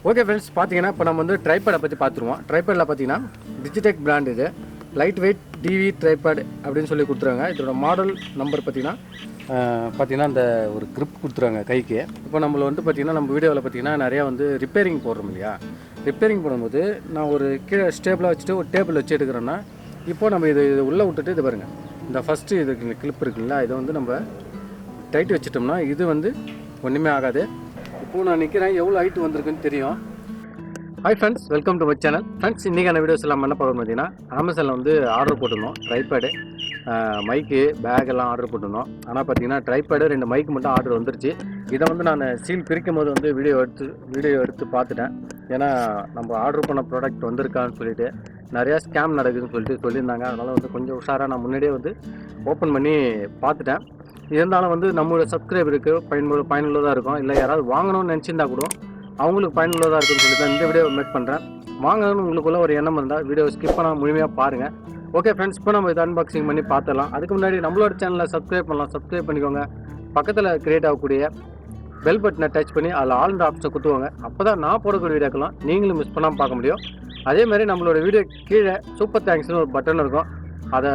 Okay friends, பார்த்தீங்கன்னா இப்போ நம்ம வந்து ட்ரைபேடை பற்றி பார்த்துருவோம். ட்ரைபேடில் பார்த்தீங்கன்னா டிஜிடெக் பிராண்ட் இது லைட் வெயிட் டிவி ட்ரைபேட் அப்படின்னு சொல்லி கொடுத்துருவாங்க. இதோட மாடல் நம்பர் பார்த்தீங்கன்னா இந்த ஒரு கிரிப் கொடுத்துருவாங்க கைக்கு. இப்போ நம்மள வந்து பார்த்திங்கன்னா நம்ம வீடியோவில் பார்த்திங்கன்னா நிறையா வந்து ரிப்பேரிங் போடுறோம் இல்லையா. ரிப்பேரிங் போடும்போது நான் ஒரு கீழே ஸ்டேபிளாக வச்சுட்டு ஒரு டேபிள் வச்சு எடுக்கிறேன்னா, இப்போது நம்ம இது உள்ளே விட்டுட்டு இது பாருங்கள், இந்த ஃபஸ்ட்டு இதுக்கு இந்த கிளிப் இருக்குங்களா, இதை வந்து நம்ம டைட் வச்சிட்டோம்னா இது வந்து ஒன்றுமே ஆகாது. இப்போது நான் நிற்கிறேன், எவ்வளோ ஹைட்டு வந்திருக்குன்னு தெரியும். Hi friends, welcome to my channel. Friends, இன்றைக்கான வீடியோஸ் எல்லாம் என்ன பார்க்கணும் பார்த்தீங்கன்னா, அமேசானில் வந்து ஆர்டர் போட்டிருந்தோம். ட்ரைபேடு, மைக்கு, பேக் எல்லாம் ஆர்டர் போட்டிருந்தோம். ஆனால் பார்த்தீங்கன்னா ட்ரைபேடு 2 மைக்கு மட்டும் ஆர்டர் வந்துருச்சு. இதை வந்து நான் சீல் பிரிக்கும் போது வந்து வீடியோ எடுத்து பார்த்துட்டேன். ஏன்னா நம்ம ஆர்டர் பண்ண ப்ராடக்ட் வந்திருக்கான்னு சொல்லிட்டு நிறையா ஸ்கேம் நடக்குதுன்னு சொல்லியிருந்தாங்க. அதனால் வந்து கொஞ்சம் உஷாராக நான் முன்னாடியே வந்து ஓப்பன் பண்ணி பார்த்துட்டேன். இருந்தாலும் வந்து நம்மளோட சப்ஸ்கிரைபருக்கு பயனுள்ளதாக இருக்கும். இல்லை யாராவது வாங்கணும்னு நினச்சிருந்தா கூட அவங்களுக்கு பயனுள்ளதாக இருக்குன்னு சொல்லி தான் இந்த வீடியோ மேக் பண்ணுறேன். வாங்கணும்னு உங்களுக்குள்ள ஒரு எண்ணம் இருந்தால் வீடியோ ஸ்கிப் பண்ணால் முழுமையாக பாருங்கள். ஓகே ஃப்ரெண்ட்ஸ், இப்போ நம்ம இதை அன்பாக்சிங் பண்ணி பார்த்துடலாம். அதுக்கு முன்னாடி நம்மளோட சேனலை சப்ஸ்கிரைப் பண்ணிக்கோங்க. பக்கத்தில் கிரியேட் ஆகக்கூடிய பெல் பட்டனை டச் பண்ணி அதில் ஆல் ஆப்ஷனை குத்துவாங்க. அப்போ தான் நான் போடக்கூடிய வீடியோக்கெல்லாம் நீங்களும் மிஸ் பண்ணாமல் பார்க்க முடியும். அதேமாதிரி நம்மளோட வீடியோ கீழே சூப்பர் தேங்க்ஸ்னு ஒரு பட்டன் இருக்கும். அதை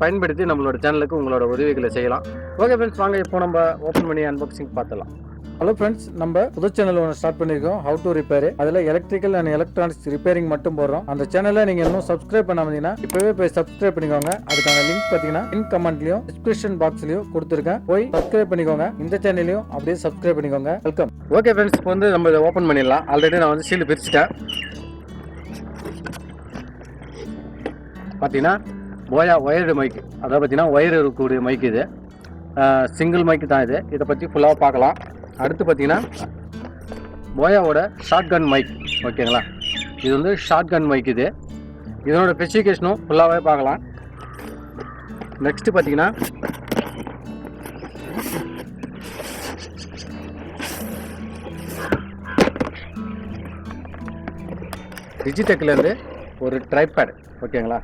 பயன்படுத்தி நம்மளோட சேனலுக்கு உங்களோட உதவிகளை செய்யலாம். ஓகே ஃப்ரெண்ட்ஸ், வாங்க இப்போ நம்ம ஓப்பன் பண்ணி அன்பாக்சிங் பார்த்துடலாம். ஹலோ ஃப்ரெண்ட்ஸ், நம்ம புது சேனல் ஒன்று ஸ்டார்ட் பண்ணியிருக்கோம், ஹவு டு ரிப்பேர். அதில் எலக்ட்ரிக்கல் அண்ட் எலக்ட்ரானிக்ஸ் ரிப்பேரிங் மட்டும் போடுறோம். அந்த சேனலை நீங்கள் இன்னும் சப்ஸ்கிரைப் பண்ணாமீங்கன்னா இப்போவே போய் சப்ஸ்கிரைப் பண்ணிக்கோங்க. அதுக்கான லிங்க் பார்த்தீங்கன்னா இன் கமெண்ட்லையும் டிஸ்கிரிப்ஷன் பாக்ஸ்லையும் கொடுத்துருக்கேன். போய் சப்ஸ்கிரைப் பண்ணிக்கோங்க. இந்த சேனலையும் அப்படியே சப்ஸ்கிரைப் பண்ணிக்கோங்க. வெல்கம். ஓகே ஃப்ரெண்ட்ஸ், இப்போ வந்து நம்ம இதை ஓப்பன் பண்ணிடலாம். ஆல்ரெடி நான் வந்து சீல் பிரிச்சுட்டேன். பார்த்தீங்கன்னா போயா ஒயர்டு மைக்கு, அதாவது பார்த்தீங்கன்னா ஒயர் இருக்கக்கூடிய மைக். இது சிங்கிள் மைக்கு தான். இதை பற்றி ஃபுல்லாக பார்க்கலாம். அடுத்து பார்த்தீங்கன்னா போயாவோட ஷார்ட் கன் மைக், ஓகேங்களா. இது வந்து ஷார்ட் கன் மைக். இதனோட ஸ்பெசிஃபிகேஷனும் ஃபுல்லாகவே பார்க்கலாம். நெக்ஸ்ட்டு பார்த்தீங்கன்னா டிஜிடெக்லேருந்து ஒரு ட்ரைபேட், ஓகேங்களா.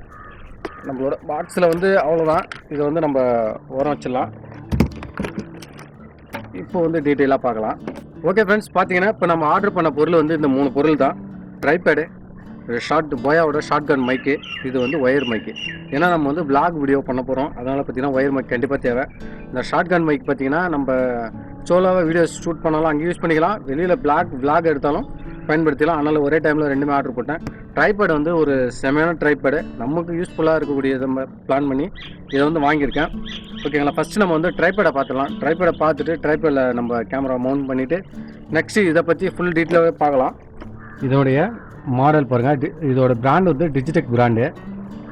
நம்மளோட பாக்ஸில் வந்து அவ்வளோதான். இதை வந்து நம்ம ஓரம் வச்சிடலாம். இப்போ வந்து டீட்டெயிலாக பார்க்கலாம். ஓகே ஃப்ரெண்ட்ஸ், பார்த்தீங்கன்னா இப்போ நம்ம ஆர்டர் பண்ண பொருள் வந்து இந்த 3 பொருள் தான். ட்ரைபேடு, போயாவோட ஷார்ட் கன் மைக்கு, இது வந்து ஒயர் மைக்கு. ஏன்னா நம்ம வந்து விளாக் வீடியோ பண்ண போகிறோம். அதனால் பார்த்தீங்கன்னா ஒயர் மைக் கண்டிப்பாக தேவை. இந்த ஷார்ட் கன் மைக் பார்த்தீங்கன்னா நம்ம சோலோவாக வீடியோஸ் ஷூட் பண்ணாலும் அங்கே யூஸ் பண்ணிக்கலாம். வெளியில் விளாக் எடுத்தாலும் பயன்படுத்திக்கலாம். அதனால் ஒரே டைமில் 2மே ஆர்டர் போட்டேன். ட்ரைபேட் வந்து ஒரு செமையான ட்ரைபேடு, நமக்கு யூஸ்ஃபுல்லாக இருக்கக்கூடியதை நம்ம பிளான் பண்ணி இதை வந்து வாங்கியிருக்கேன், ஓகேங்களா. ஃபஸ்ட்டு நம்ம வந்து ட்ரைபேடை பார்த்துலாம். ட்ரைபேடை பார்த்துட்டு ட்ரைபேடில் நம்ம கேமரா மவுண்ட் பண்ணிவிட்டு நெக்ஸ்ட்டு இதை பற்றி ஃபுல் டீட்டெயிலாகவே பார்க்கலாம். இதோடைய மாடல் பாருங்கள். இதோட பிராண்ட் வந்து Digitek brand,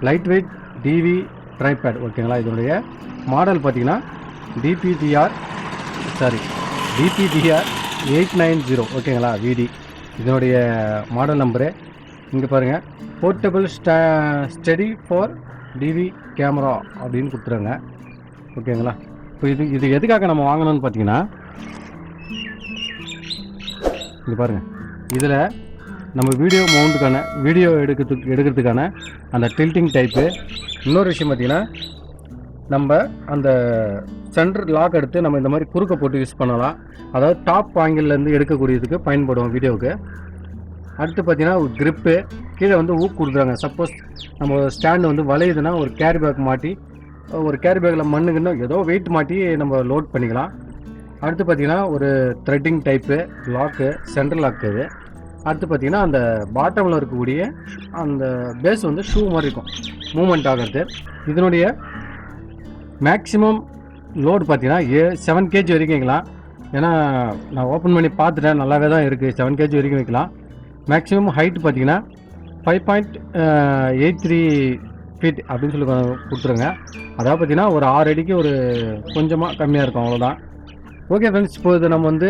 light weight TV tripod, ஓகேங்களா. இதோடைய மாடல் பார்த்தீங்கன்னா DPTR 890, ஓகேங்களா, விடி. இதனுடைய மாடல் நம்பரு இங்கே பாருங்கள். Portable study for TV camera அப்படின்னு கொடுத்துருங்க, ஓகேங்களா. இப்போ இது எதுக்காக நம்ம வாங்கணும்னு பார்த்தீங்கன்னா, இங்கே பாருங்கள், இதில் நம்ம வீடியோ எடுக்கிறதுக்கான அந்த டில்ட்டிங் டைப்பு. இன்னொரு விஷயம் பார்த்தீங்கன்னா, நம்ம அந்த சென்டர் லாக் எடுத்து நம்ம இந்த மாதிரி குறுக்க போட்டு யூஸ் பண்ணலாம். அதாவது டாப் ஆங்கிள்லேருந்து எடுக்கக்கூடியதுக்கு பயன்படும் வீடியோவுக்கு. அடுத்து பார்த்தீங்கன்னா ஒரு கிரிப்பு, கீழே வந்து ஊக்கு கொடுத்துறாங்க. சப்போஸ் நம்ம ஸ்டாண்டு வந்து வளையுதுன்னா ஒரு கேரி பேக் மாட்டி, ஒரு கேரி பேக்கில் மண்ணுக்குன்னு ஏதோ வெயிட் மாட்டி நம்ம லோட் பண்ணிக்கலாம். அடுத்து பார்த்தீங்கன்னா ஒரு threading type lock, central lock இது. அடுத்து பார்த்தீங்கன்னா அந்த பாட்டமில் இருக்கக்கூடிய அந்த பேஸ் வந்து ஷூ மாதிரி இருக்கும், மூமெண்ட் ஆகிறது. இதனுடைய மேக்ஸிமம் லோடு பார்த்தீங்கன்னா 7 kg வரைக்கும் வைக்கலாம். ஏன்னா நான் ஓப்பன் பண்ணி பார்த்துட்டேன், நல்லாவே தான் இருக்குது. 7 kg வரைக்கும் வைக்கலாம். மேக்ஸிமம் ஹைட் பார்த்தீங்கன்னா 5.83 feet அப்படின்னு சொல்லி கொடுத்துருங்க. அதாவது பார்த்தீங்கன்னா ஒரு 6 அடிக்கு ஒரு கொஞ்சமாக கம்மியாக இருக்கும், அவ்வளோதான். ஓகே ஃப்ரெண்ட்ஸ், இப்போ இதை நம்ம வந்து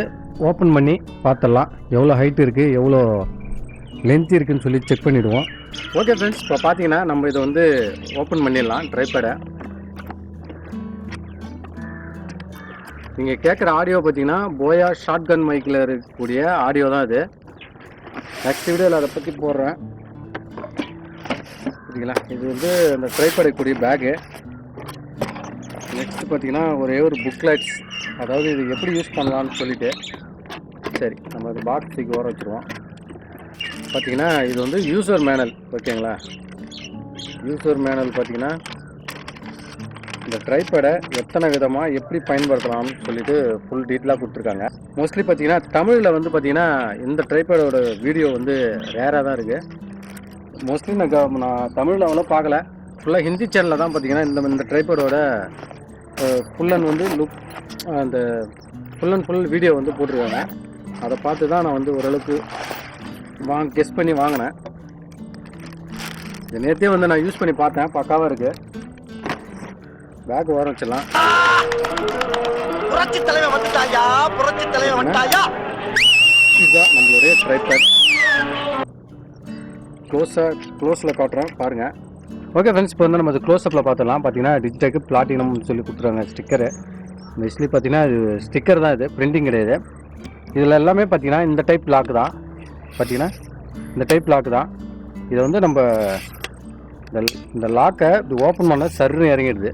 ஓப்பன் பண்ணி பார்த்துடலாம். எவ்வளோ ஹைட் இருக்குது, எவ்வளோ லென்த் இருக்குதுன்னு சொல்லி செக் பண்ணிவிடுவோம். ஓகே ஃப்ரெண்ட்ஸ், இப்போ பார்த்தீங்கன்னா நம்ம இதை வந்து ஓப்பன் பண்ணிடலாம் ட்ரைபேடை. நீங்கள் கேட்குற ஆடியோ பார்த்தீங்கன்னா போயா ஷார்ட் கன் மைக்கில் இருக்கக்கூடிய ஆடியோ தான் இது. நெக்ஸ்ட் வீடியோவில் அதை பற்றி போடுறேன், சரிங்களா. இது வந்து அந்த ட்ரைபேட் கூடிய பேக்கு. நெக்ஸ்ட்டு பார்த்தீங்கன்னா ஒரே ஒரு புக்லெட்ஸ், அதாவது இது எப்படி யூஸ் பண்ணலான்னு சொல்லிட்டு சரி, நம்ம அந்த பாக்ஸ் தூக்கி ஓர வச்சுருவோம். பார்த்தீங்கன்னா இது வந்து யூசர் மேனுவல். ஓகேங்களா, யூசர் மேனுவல் பார்த்தீங்கன்னா இந்த ட்ரைபேடை எத்தனை விதமாக எப்படி பயன்படுத்தலாம்னு சொல்லிட்டு ஃபுல் டீட்டெயிலாக கொடுத்துருக்காங்க. மோஸ்ட்லி பார்த்தீங்கன்னா தமிழில் வந்து பார்த்தீங்கன்னா இந்த ட்ரைபேடோட வீடியோ வந்து ரேராக தான் இருக்குது. மோஸ்ட்லி நான் தமிழில் அவ்வளோ பார்க்கல. ஃபுல்லாக ஹிந்தி சேனலில் தான் பார்த்தீங்கன்னா இந்த ட்ரைபேடோட ஃபுல் அண்ட் வந்து லுக், அந்த ஃபுல் அண்ட் ஃபுல் வீடியோ வந்து போட்டிருக்காங்க. அதை பார்த்து தான் நான் வந்து ஓரளவுக்கு கெஸ் பண்ணி வாங்கினேன். இது நேற்றே வந்து நான் யூஸ் பண்ணி பார்த்தேன், பக்காவாக இருக்குது. பேக் ஓரம் வச்சிடலாம். புரட்சி தலைவர் வந்துட்டாயா, புரட்சி தலைவர் வந்துட்டாயா. இதுதான் நம்மளுடைய ட்ரைபேட். க்ளோஸில் காட்டுறேன் பாருங்கள். ஓகே ஃப்ரெண்ட்ஸ், இப்போ வந்து நம்ம அது க்ளோஸ்அப்பில் பார்த்துலாம். பார்த்தீங்கன்னா டிஜிடெக் பிளாட்டினம் சொல்லி கொடுத்துருவாங்க ஸ்டிக்கரு. மோஸ்ட்லி பார்த்தீங்கன்னா இது ஸ்டிக்கர் தான், இது பிரிண்டிங் கிடையாது. இதில் எல்லாமே பார்த்தீங்கன்னா இந்த டைப் லாக் தான். பார்த்தீங்கன்னா இந்த டைப் லாக் தான். இதை வந்து நம்ம இந்த லாக்கை இப்படி ஓப்பன் பண்ண சர்ன்னு இறங்கிடுது.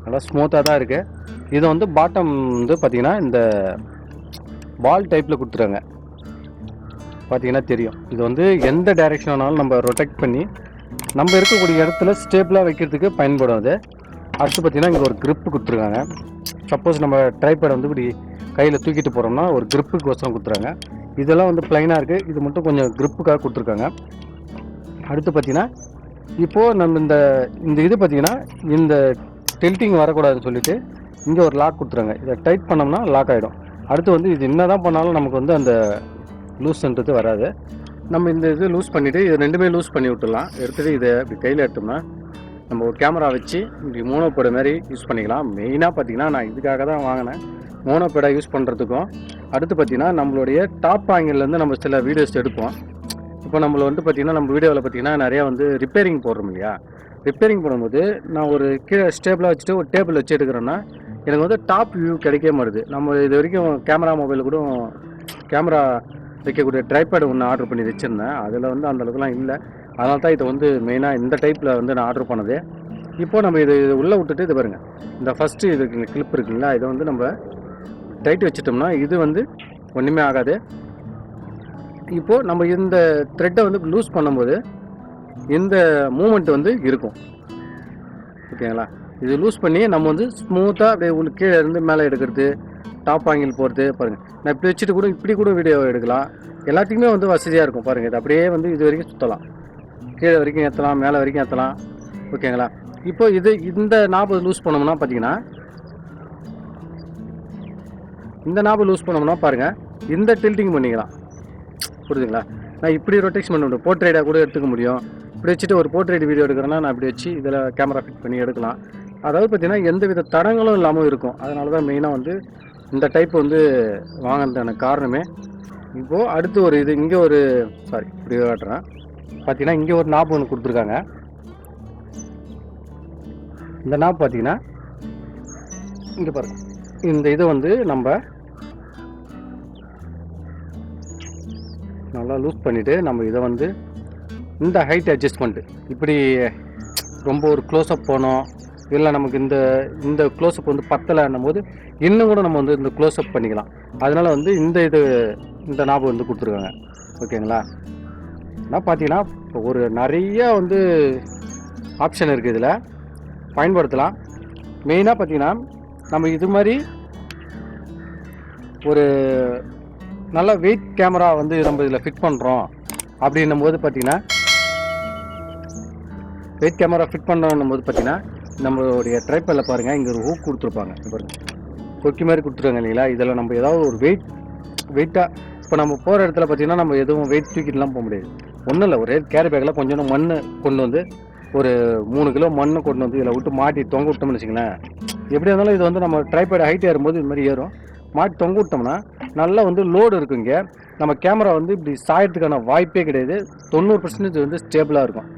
நல்லா ஸ்மூத்தாக தான் இருக்குது. இதை வந்து பாட்டம் வந்து பார்த்திங்கன்னா இந்த பால் டைப்பில் கொடுத்துருங்க. பார்த்தீங்கன்னா தெரியும். இது வந்து எந்த டைரெக்ஷன் ஆனாலும் நம்ம ரொட்டேட் பண்ணி நம்ம இருக்கக்கூடிய இடத்துல ஸ்டேபிளாக வைக்கிறதுக்கு பயன்படும். அது அடுத்து பார்த்திங்கன்னா இங்கே ஒரு க்ரிப்பு கொடுத்துருக்காங்க. சப்போஸ் நம்ம ட்ரைபேடை வந்து இப்படி கையில் தூக்கிட்டு போகிறோம்னா ஒரு க்ரிப்புக்கு வசம் கொடுத்துருக்காங்க. இதெல்லாம் வந்து ப்ளைனாக இருக்குது, இது மட்டும் கொஞ்சம் க்ரிப்புக்காக கொடுத்துருக்காங்க. அடுத்து பார்த்திங்கன்னா இப்போது நம்ம இந்த இது பார்த்திங்கன்னா இந்த டில்ட்டிங் வரக்கூடாதுன்னு சொல்லிட்டு இங்கே ஒரு லாக் கொடுத்துருங்க. இதை டைட் பண்ணோம்னா லாக் ஆகிடும். அடுத்து வந்து இது என்ன தான் பண்ணாலும் நமக்கு வந்து அந்த லூஸ்ன்றது வராது. நம்ம இந்த இது லூஸ் பண்ணிவிட்டு இது ரெண்டுமே லூஸ் பண்ணி விட்டுடலாம். எடுத்துகிட்டு இதை இப்படி கையில் எடுத்தோம்னா நம்ம ஒரு கேமரா வச்சு இப்படி மோனோபேடு மாதிரி யூஸ் பண்ணிக்கலாம். மெயினாக பார்த்திங்கன்னா நான் இதுக்காக தான் வாங்கினேன், மோனோபேடாக யூஸ் பண்ணுறதுக்கும். அடுத்து பார்த்திங்கன்னா நம்மளுடைய டாப் ஆங்கிள்லேருந்து நம்ம சில வீடியோஸ் எடுப்போம். இப்போ நம்மளை வந்து பார்த்திங்கன்னா நம்ம வீடியோவில் பார்த்திங்கன்னா நிறையா வந்து ரிப்பேரிங் போடுறோம் இல்லையா. ரிப்பேரிங் பண்ணும்போது நான் ஒரு கீழே ஸ்டேபிளாக வச்சுட்டு ஒரு டேபிள் வச்சு எடுக்கிறேன்னா எனக்கு வந்து டாப் வியூ கிடைக்க மாட்டுது. நம்ம இது வரைக்கும் கேமரா மொபைல் கூட கேமரா வைக்கக்கூடிய ட்ரைபேட் ஒன்று ஆர்டர் பண்ணி வச்சுருந்தேன். அதில் வந்து அந்தளவுக்குலாம் இல்லை. அதனால தான் இதை வந்து மெயினாக இந்த டைப்பில் வந்து நான் ஆர்டர் பண்ணது. இப்போது நம்ம இது உள்ளே விட்டுட்டு இது பாருங்கள், இந்த ஃபஸ்ட்டு இது கிளிப் இருக்குங்களா, இதை வந்து நம்ம டைட் வச்சிட்டோம்னா இது வந்து ஒன்றுமே ஆகாது. இப்போது நம்ம இந்த த்ரெட்டை வந்து லூஸ் பண்ணும்போது இந்த மூமெண்ட் வந்து இருக்கும். ஓகேங்களா, இது லூஸ் பண்ணி நம்ம வந்து ஸ்மூத்தாக அப்படியே கீழே இருந்து மேலே எடுக்கிறது, டாப் ஆங்கிள் போகிறது. பாருங்கள், நான் இப்படி வச்சுட்டு கூட இப்படி கூட வீடியோ எடுக்கலாம். எல்லாத்துக்குமே வந்து வசதியாக இருக்கும். பாருங்கள், இது அப்படியே வந்து இது வரைக்கும் சுற்றலாம், கீழே வரைக்கும் ஏற்றலாம், மேலே வரைக்கும் ஏற்றலாம். ஓகேங்களா, இப்போ இந்த நாபை லூஸ் பண்ணோம்னா பார்த்தீங்கன்னா இந்த நாபை லூஸ் பண்ணோம்னா பாருங்கள் இந்த டில்ட்டிங் பண்ணிக்கலாம். புரியுதுங்களா, நான் இப்படி ரொட்டேஷன் பண்ண முடியும். போர்ட்ரேட்டாக கூட எடுத்துக்க முடியும். இப்படி வச்சுட்டு ஒரு போர்ட்ரேட் வீடியோ எடுக்கிறேன்னா நான் இப்படி வச்சு இதில் கேமரா ஃபிட் பண்ணி எடுக்கலாம். அதாவது பார்த்திங்கன்னா எந்த வித தடங்களும் இல்லாமல் இருக்கும். அதனால தான் மெயினாக வந்து இந்த டைப் வந்து வாங்கினதான காரணமே. இப்போது அடுத்து ஒரு இது இங்கே ஒரு இப்படி காட்டுறேன். பார்த்திங்கன்னா இங்கே ஒரு நாப் ஒன்று கொடுத்துருக்காங்க. இந்த நாப் பார்த்திங்கன்னா இங்கே பாருங்கள், இந்த இதை வந்து நம்ம நல்லா லூஸ் பண்ணிவிட்டு நம்ம இதை வந்து இந்த ஹைட் அட்ஜஸ்ட்மெண்ட்டு இப்படி ரொம்ப ஒரு க்ளோஸ்அப் போனோம், இல்லை நமக்கு இந்த க்ளோஸ்அப் வந்து பத்தலைன்னும் போது இன்னும் கூட நம்ம வந்து இந்த க்ளோஸ்அப் பண்ணிக்கலாம். அதனால் வந்து இந்த நாபம் வந்து கொடுத்துருக்காங்க. ஓகேங்களா, ஆனால் பார்த்தீங்கன்னா இப்போ ஒரு நிறையா வந்து ஆப்ஷன் இருக்குது, இதில் பயன்படுத்தலாம். மெயினாக பார்த்தீங்கன்னா நம்ம இது மாதிரி ஒரு நல்ல வெயிட் கேமரா வந்து நம்ம இதில் ஃபிட் பண்ணுறோம் அப்படின்னும் போது பார்த்திங்கன்னா வெயிட் கேமரா ஃபிட் பண்ணுறோன்னும் போது பார்த்திங்கன்னா நம்மளுடைய ட்ரைபேடில் பாருங்கள் இங்கே ஒரு ஹூக் கொடுத்துருப்பாங்க. பாருங்கள், கொக்கி மாதிரி கொடுத்துருவாங்க இல்லைங்களா. இதில் நம்ம ஏதாவது ஒரு வெயிட்டாக இப்போ நம்ம போகிற இடத்துல பார்த்திங்கன்னா நம்ம எதுவும் வெயிட் தூக்கிட்டுலாம் போக முடியாது. ஒன்றும் இல்லை, ஒரு கேரி பேக்கில் கொஞ்சம் மண் கொண்டு வந்து ஒரு 3 கிலோ மண் கொண்டு வந்து இதில் விட்டு மாட்டி தொங்க விட்டோம்னு வச்சுங்களேன். எப்படி இருந்தாலும் இது வந்து நம்ம ட்ரைபேட் ஹைட் ஏறும்போது இது மாதிரி ஏறும். மாட்டி தொங்க விட்டோம்னா நல்லா வந்து லோடு இருக்குங்க. நம்ம கேமரா வந்து இப்படி சாயறதுக்கான வாய்ப்பே கிடையாது. 90% வந்து ஸ்டேபிளாக இருக்கும்.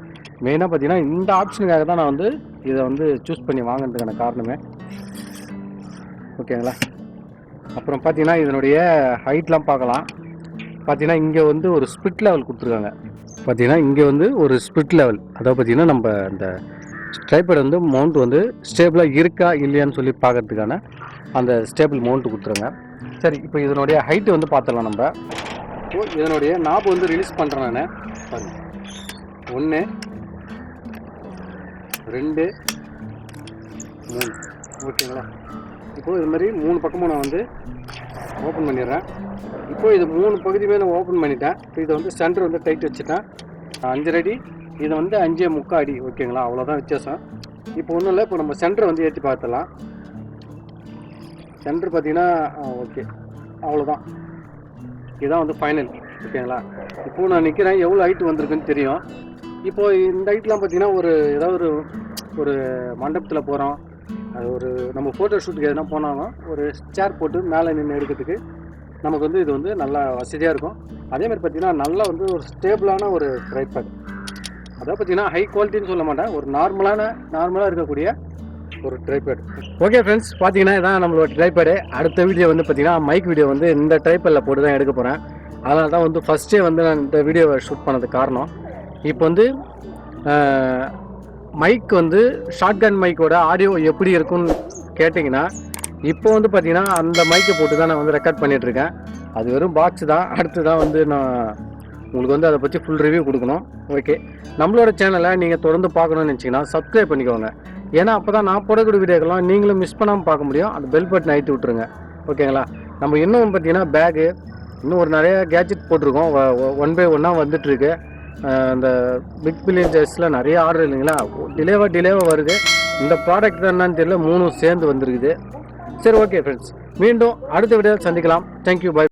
மெயினாக பார்த்தீங்கன்னா இந்த ஆப்ஷனுக்காக தான் நான் வந்து இதை வந்து சூஸ் பண்ணி வாங்கினதுக்கான காரணமே. ஓகேங்களா, அப்புறம் பார்த்தீங்கன்னா இதனுடைய ஹைட்லாம் பார்க்கலாம். பார்த்தீங்கன்னா இங்கே வந்து ஒரு ஸ்பிட் லெவல் கொடுத்துருக்காங்க. பார்த்தீங்கன்னா இங்கே வந்து ஒரு ஸ்பிட் லெவல், அதாவது பார்த்தீங்கன்னா நம்ம இந்த ட்ரைபேட் வந்து மவுண்ட் வந்து ஸ்டேபிளாக இருக்கா இல்லையான்னு சொல்லி பார்க்கறதுக்கான அந்த ஸ்டேபிள் மவுண்ட் கொடுத்துருங்க. சரி, இப்போ இதனுடைய ஹைட்டு வந்து பார்த்துடலாம் நம்ம. இப்போ இதனுடைய நாப் வந்து ரிலீஸ் பண்ணுறேன் நான். பாருங்கள், 1 2 3. ஓகேங்களா? இப்போது இது மாதிரி 3 பக்கமும் நான் வந்து ஓப்பன் பண்ணிடுறேன். இப்போது இது 3 பகுதியுமே நான் ஓப்பன் பண்ணிட்டேன். இப்போ இதை வந்து சென்டர் வந்து டைட் வச்சுட்டேன். 5 அடி, இதை வந்து 5.75 அடி. ஓகேங்களா? அவ்வளோதான் வித்தியாசம். இப்போ ஒன்றும் இல்லை, இப்போ நம்ம சென்டரை வந்து ஏற்றி பார்த்துடலாம். சென்டர் பார்த்தீங்கன்னா ஓகே, அவ்வளோதான். இதுதான் வந்து ஃபைனல். ஓகேங்களா? இப்போது நான் நிற்கிறேன், எவ்வளோ ஹைட்டு வந்திருக்குன்னு தெரியும். இப்போது இந்த ஹைட்லாம் பார்த்தீங்கன்னா ஏதாவது ஒரு மண்டபத்தில் போகிறோம், அது ஒரு நம்ம ஃபோட்டோ ஷூட்டுக்கு எதுனா போனாலும் ஒரு சேர் போட்டு மேலே நின்று எடுக்கிறதுக்கு நமக்கு வந்து இது வந்து நல்லா வசதியாக இருக்கும். அதேமாதிரி பார்த்தீங்கன்னா நல்லா வந்து ஒரு ஸ்டேபிளான ஒரு ட்ரைபாட். அதாவது பார்த்தீங்கன்னா ஹை குவாலிட்டின்னு சொல்ல மாட்டேன், ஒரு நார்மலாக இருக்கக்கூடிய ஒரு ட்ரைபேட். ஓகே ஃப்ரெண்ட்ஸ், பார்த்தீங்கன்னா இதான் நம்மளோட ட்ரைபேடு. அடுத்த வீடியோ வந்து பார்த்தீங்கன்னா மைக் வீடியோ வந்து இந்த ட்ரைபேடில் போட்டு தான் எடுக்க போகிறேன். அதனால தான் வந்து ஃபஸ்ட்டே வந்து நான் இந்த வீடியோவை ஷூட் பண்ணதுக்கு காரணம். இப்போ வந்து மைக் வந்து ஷார்ட்கன் மைக்கோட ஆடியோ எப்படி இருக்குன்னு கேட்டிங்கன்னா, இப்போ வந்து பார்த்தீங்கன்னா அந்த மைக்கை போட்டு தான் நான் வந்து ரெக்கார்ட் பண்ணிகிட்ருக்கேன். அது வெறும் பாக்ஸ் தான். அடுத்து தான் வந்து நான் உங்களுக்கு வந்து அதை பற்றி ஃபுல் ரிவ்யூ கொடுக்கணும். ஓகே, நம்மளோட சேனலை நீங்கள் தொடர்ந்து பார்க்கணுன்னு நினச்சிங்கன்னா சப்ஸ்கிரைப் பண்ணிக்கோங்க. ஏன்னா அப்போ தான் நான் போடக்கூடிய வீடியோக்கெல்லாம் நீங்களும் மிஸ் பண்ணாமல் பார்க்க முடியும். அந்த பெல் பட்டன் அழுத்தி விட்ருங்க. ஓகேங்களா? நம்ம இன்னும் பார்த்தீங்கன்னா பேகு, இன்னும் ஒரு நிறைய கேட்ஜெட் போட்டிருக்கோம். 1 by 1 வந்துட்டுருக்கு. அந்த பிக் பில்லியன் டேஸில் நிறைய ஆர்டர் இல்லைங்களா, டிலேவாக வருது. இந்த ப்ராடக்ட் தான் என்னன்னு தெரியல, 3 சேர்ந்து வந்துருக்குது. சரி, ஓகே ஃப்ரெண்ட்ஸ், மீண்டும் அடுத்த வீடியோவில் சந்திக்கலாம். Thank you, by.